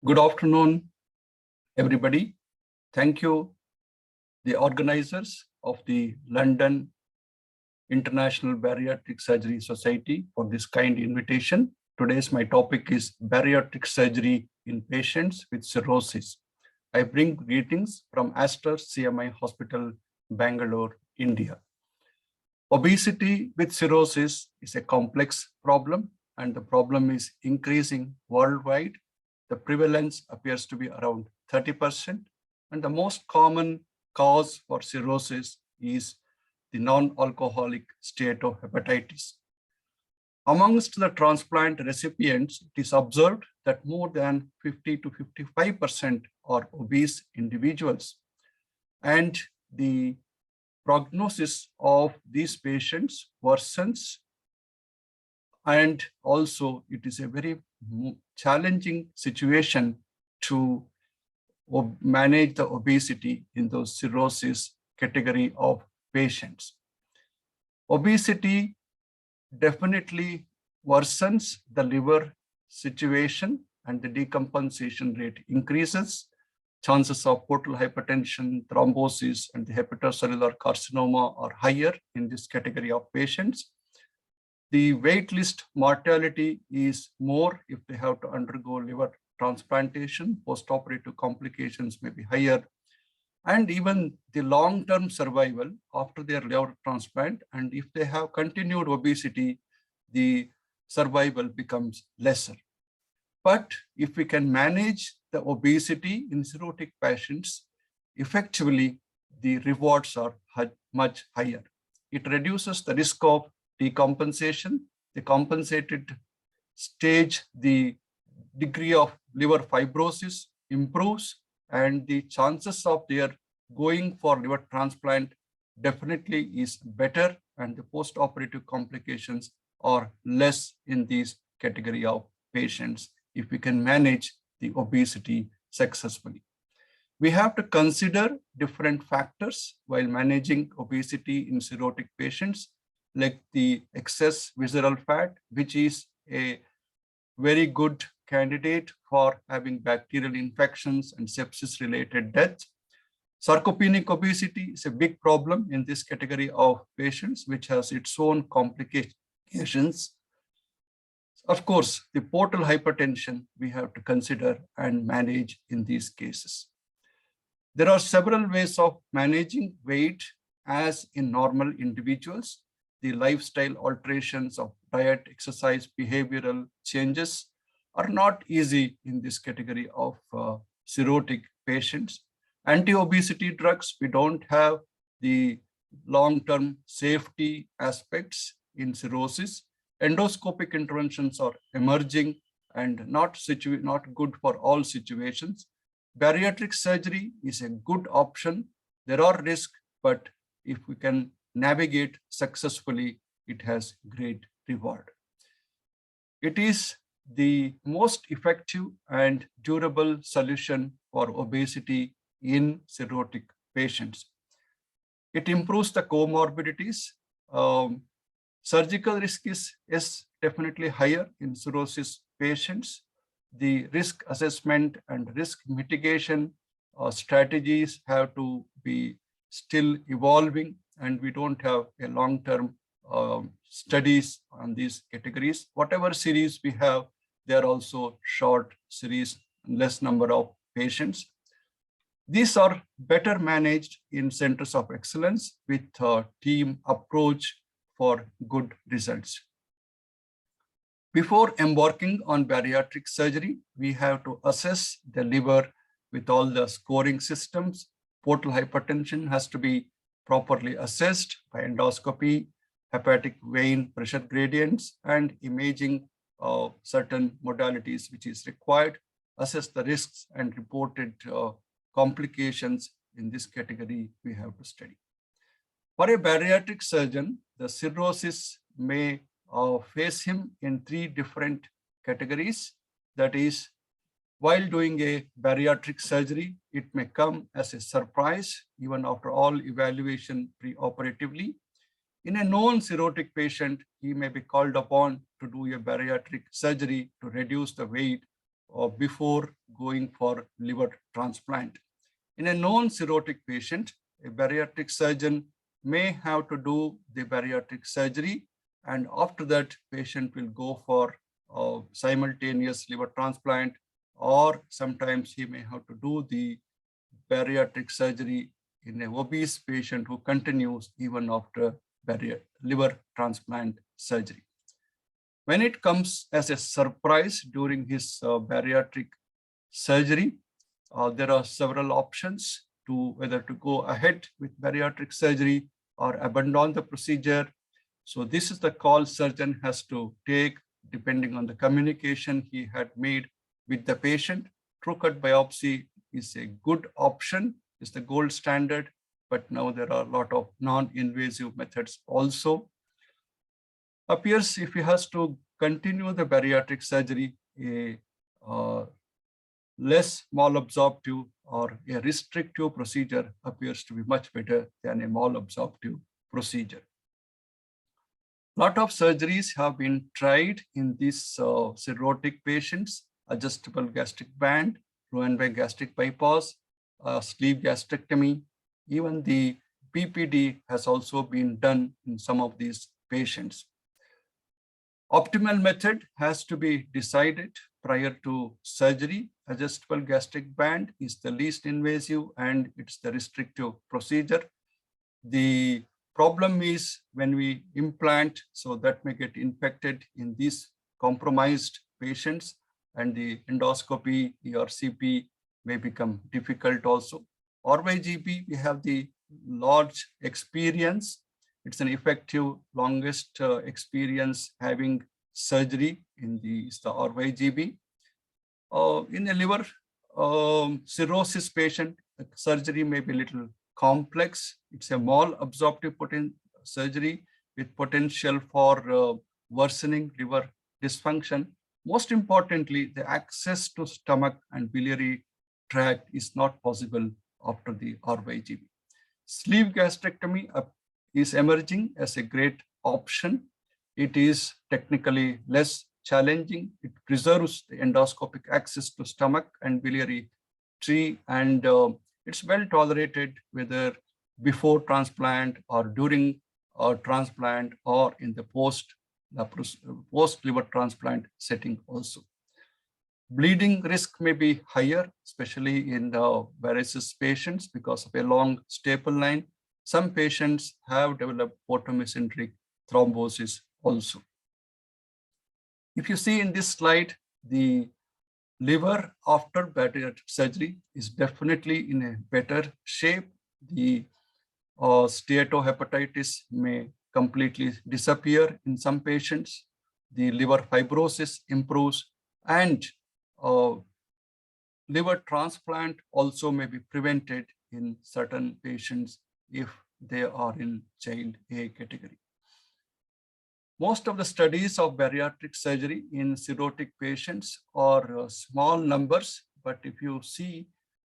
Good afternoon, everybody. Thank you, the organizers of the London International Bariatric Surgery Society, for this kind invitation. Today's my topic is bariatric surgery in patients with cirrhosis. I bring greetings from Aster CMI Hospital, Bangalore, India. Obesity with cirrhosis is a complex problem, and the problem is increasing worldwide. The prevalence appears to be around 30%, and the most common cause for cirrhosis is the non-alcoholic steatohepatitis. Amongst the transplant recipients, it is observed that more than 50 to 55% are obese individuals, and the prognosis of these patients worsens, and also it is a very challenging situation to manage the obesity in those cirrhosis category of patients. Obesity definitely worsens the liver situation, and the decompensation rate increases. Chances of portal hypertension, thrombosis, and the hepatocellular carcinoma are higher in this category of patients. The wait list mortality is more if they have to undergo liver transplantation. Postoperative complications may be higher. And even the long-term survival after their liver transplant, and if they have continued obesity, the survival becomes lesser. But if we can manage the obesity in cirrhotic patients effectively, the rewards are much higher. It reduces the risk of decompensation. The compensated stage, the degree of liver fibrosis improves, and the chances of their going for liver transplant definitely is better, and the post-operative complications are less in this category of patients if we can manage the obesity successfully. We have to consider different factors while managing obesity in cirrhotic patients, like the excess visceral fat, which is a very good candidate for having bacterial infections and sepsis-related deaths. Sarcopenic obesity is a big problem in this category of patients, which has its own complications. Of course, the portal hypertension we have to consider and manage in these cases. There are several ways of managing weight as in normal individuals. The lifestyle alterations of diet, exercise, behavioral changes are not easy in this category of cirrhotic patients. Anti-obesity drugs, we don't have the long-term safety aspects in cirrhosis. Endoscopic interventions are emerging and not good for all situations. Bariatric surgery is a good option. There are risks, but if we can navigate successfully, it has great reward. It is the most effective and durable solution for obesity in cirrhotic patients. It improves the comorbidities. Surgical risk is definitely higher in cirrhosis patients. The risk assessment and risk mitigation strategies have to be still evolving, and we don't have a long-term studies on these categories. Whatever series we have, they are also short series, less number of patients. These are better managed in centers of excellence with a team approach for good results. Before embarking on bariatric surgery, we have to assess the liver with all the scoring systems. Portal hypertension has to be properly assessed by endoscopy, hepatic vein pressure gradients, and imaging of certain modalities which is required. Assess the risks and reported complications in this category we have to study. For a bariatric surgeon, the cirrhosis may face him in three different categories. That is, while doing a bariatric surgery, it may come as a surprise, even after all evaluation preoperatively. In a non-cirrhotic patient, he may be called upon to do a bariatric surgery to reduce the weight before going for liver transplant. In a non-cirrhotic patient, a bariatric surgeon may have to do the bariatric surgery, and after that, patient will go for simultaneous liver transplant, or sometimes he may have to do the bariatric surgery in an obese patient who continues even after liver transplant surgery. When it comes as a surprise during his bariatric surgery, there are several options to whether to go ahead with bariatric surgery or abandon the procedure. So this is the call surgeon has to take depending on the communication he had made with the patient. True cut biopsy is a good option, is the gold standard, but now there are a lot of non-invasive methods also. Appears if he has to continue the bariatric surgery, a less malabsorptive or a restrictive procedure appears to be much better than a malabsorptive procedure. A lot of surgeries have been tried in these cirrhotic patients: adjustable gastric band, Roentgen gastric bypass, sleeve gastrectomy. Even the PPD has also been done in some of these patients. Optimal method has to be decided prior to surgery. Adjustable gastric band is the least invasive and it's the restrictive procedure. The problem is when we implant, so that may get infected in these compromised patients, and the endoscopy, ERCP may become difficult also. RYGP, we have the large experience. It's an effective, longest experience having surgery in the RYGB. In a liver cirrhosis patient, the surgery may be a little complex. It's a malabsorptive surgery with potential for worsening liver dysfunction. Most importantly, the access to stomach and biliary tract is not possible after the RYGB. Sleeve gastrectomy is emerging as a great option. It is technically less challenging. It preserves the endoscopic access to stomach and biliary tree, and it's well tolerated whether before transplant or during transplant or in the post liver transplant setting also. Bleeding risk may be higher, especially in the varices patients because of a long staple line. Some patients have developed portomesenteric thrombosis also. If you see in this slide, the liver after bariatric surgery is definitely in a better shape. The steatohepatitis may completely disappear in some patients. The liver fibrosis improves, and liver transplant also may be prevented in certain patients if they are in child A category. Most of the studies of bariatric surgery in cirrhotic patients are small numbers, but if you see,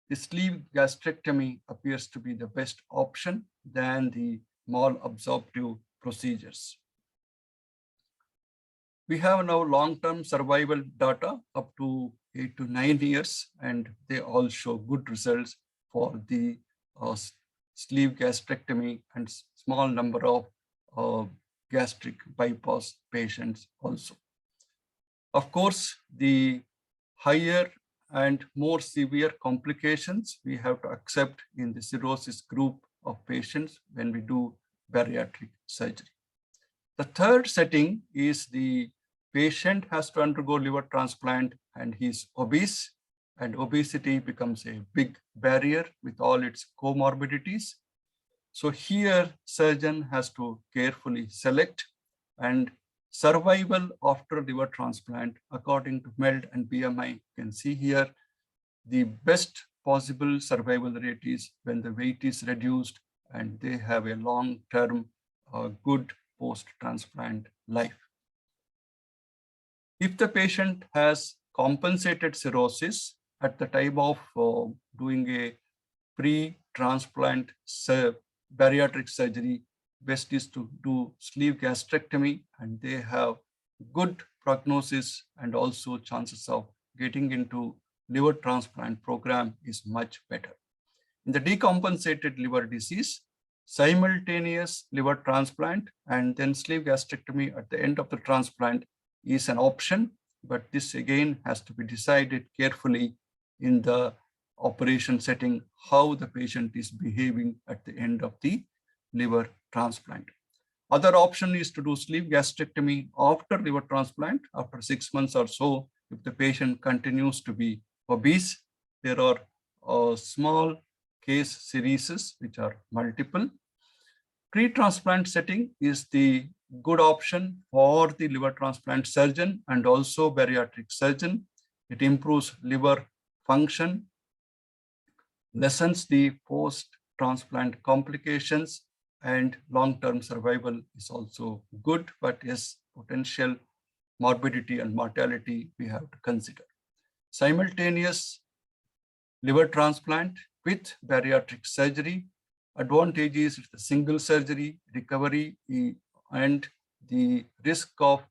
the sleeve gastrectomy appears to be the best option than the malabsorptive procedures. We have now long-term survival data up to 8 to 9 years, and they all show good results for the sleeve gastrectomy and small number of gastric bypass patients also. Of course, the higher and more severe complications we have to accept in the cirrhosis group of patients when we do bariatric surgery. The third setting is the patient has to undergo liver transplant and he's obese, and obesity becomes a big barrier with all its comorbidities. So here surgeon has to carefully select, and survival after liver transplant according to MELD and BMI, you can see here the best possible survival rate is when the weight is reduced and they have a long-term good post-transplant life. If the patient has compensated cirrhosis at the time of doing a pre-transplant bariatric surgery, best is to do sleeve gastrectomy, and they have good prognosis and also chances of getting into liver transplant program is much better. In the decompensated liver disease, simultaneous liver transplant and then sleeve gastrectomy at the end of the transplant is an option, but this again has to be decided carefully in the operation setting, how the patient is behaving at the end of the liver transplant. Other option is to do sleeve gastrectomy after liver transplant after 6 months or so. If the patient continues to be obese, there are small case series which are multiple. Pre-transplant setting is the good option for the liver transplant surgeon and also bariatric surgeon. It improves liver function, lessens the post-transplant complications, and long-term survival is also good, but yes, potential morbidity and mortality we have to consider. Simultaneous liver transplant with bariatric surgery, advantage is the single surgery, recovery, and the risk of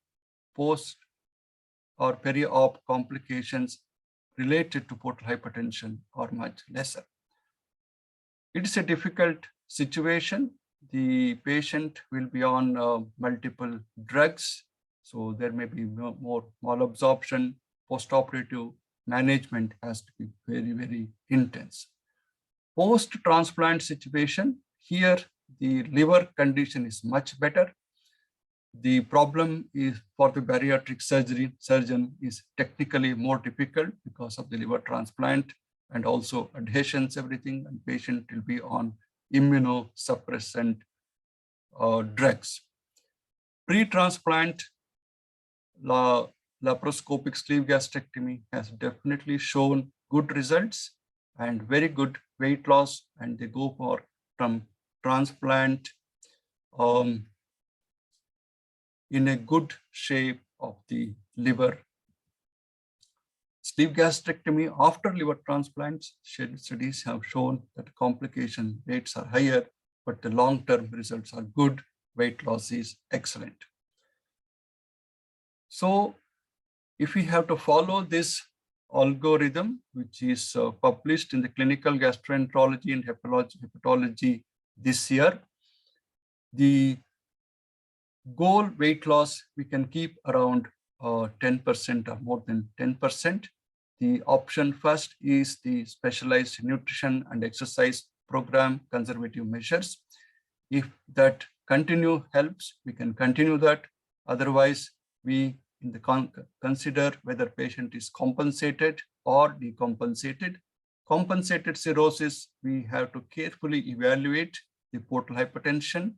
post or peri-op complications related to portal hypertension are much lesser. It is a difficult situation. The patient will be on multiple drugs, so there may be more malabsorption. Post-operative management has to be very, very intense. Post-transplant situation, here the liver condition is much better. The problem is for the bariatric surgeon is technically more difficult because of the liver transplant and also adhesions, everything, and patient will be on immunosuppressant drugs. Pre-transplant laparoscopic sleeve gastrectomy has definitely shown good results and very good weight loss, and they go for from transplant in a good shape of the liver. Sleeve gastrectomy after liver transplants, studies have shown that complication rates are higher, but the long-term results are good. Weight loss is excellent. So if we have to follow this algorithm, which is published in the Clinical Gastroenterology and Hepatology this year, the goal weight loss we can keep around 10% or more than 10%. The option first is the specialized nutrition and exercise program conservative measures. If that continue helps, we can continue that. Otherwise, we consider whether patient is compensated or decompensated. Compensated cirrhosis, we have to carefully evaluate the portal hypertension,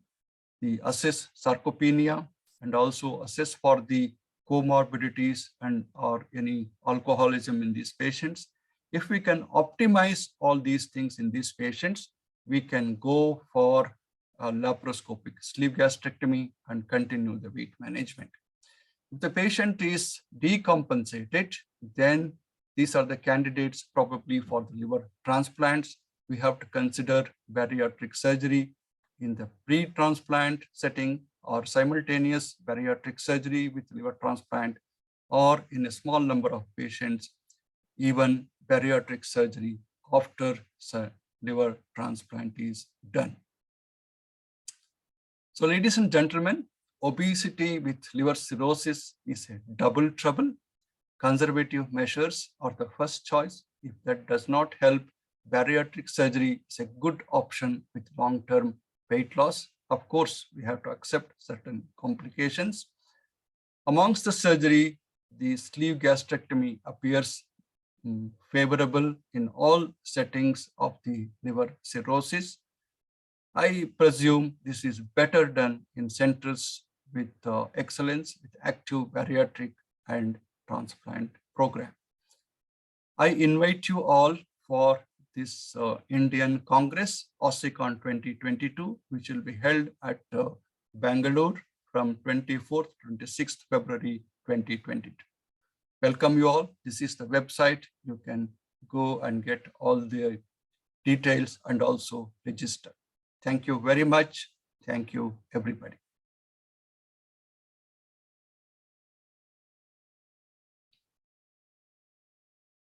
the assess sarcopenia, and also assess for the comorbidities and or any alcoholism in these patients. If we can optimize all these things in these patients, we can go for a laparoscopic sleeve gastrectomy and continue the weight management. If the patient is decompensated, then these are the candidates probably for the liver transplants. We have to consider bariatric surgery in the pre-transplant setting or simultaneous bariatric surgery with liver transplant, or in a small number of patients, even bariatric surgery after liver transplant is done. So ladies and gentlemen, obesity with liver cirrhosis is a double trouble. Conservative measures are the first choice. If that does not help, bariatric surgery is a good option with long-term weight loss. Of course, we have to accept certain complications. Amongst the surgery, the sleeve gastrectomy appears favorable in all settings of the liver cirrhosis. I presume this is better done in centers with excellence, with active bariatric and transplant program. I invite you all for this Indian Congress, OSSICON 2022, which will be held at Bangalore from 24th to 26th February 2022. Welcome you all. This is the website. You can go and get all the details and also register. Thank you very much. Thank you, everybody.